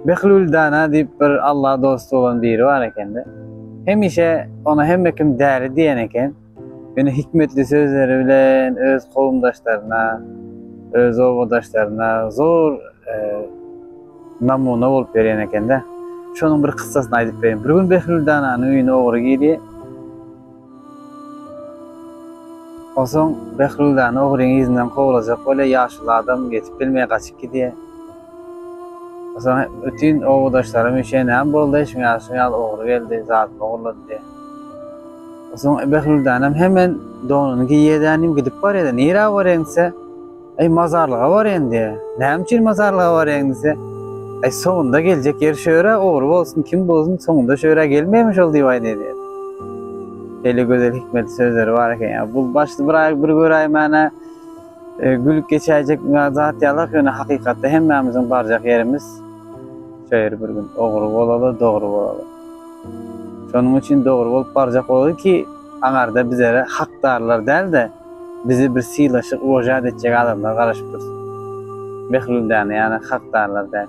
Behlul Dana deyip bir Allah dostu olan biri var eken de. Hemişe ona hem kim değerli diyen eken. Beni hikmetli sözleri bilen öz kolumdaşlarına, öz ovadaşlarına zor namuna olup veren eken de. Şonun bir kıssasını aydıp vereyim. Bir gün Behlul Dana'nın üyüne oğru giydi. O son Behlul Dana oğrunun izinden kovulacak böyle yaşlı adam geçip bilmeye kaçıp gidiyor. O zaman bütün ovadaşlarım işenem boldu, şuňa oğru geldi, zatma oğurladı diye. O zaman Behlul Dana'm hemen donuny giýýärdim gidip bar edi. Nira barýansa? Ey mazarlyga barýan diye. Näme üçin mazarlyga barýan dese? Ey soňunda geljek yer şöre, oğru bolsun, kim bolsun soňunda şöre gelmeýmiş ol diýip aýdy. Hele gözel hikmetli sözleri var eken ya. Bu başly bir göräýin mana gülüp geçäjek zat ýalak ýöne hakykatda hemmämiziň barjak yerimiz şeýer bir gün ogry bolady, dogry bolady. Şonuň üçin dogry bolup barjak bolady ki aňarda bizlere hakdarlar däl-de bizi bir syýlaşyk ojat etjek adamlar garaşyp dursun. Behlul Dana ýani hakdarlar däl.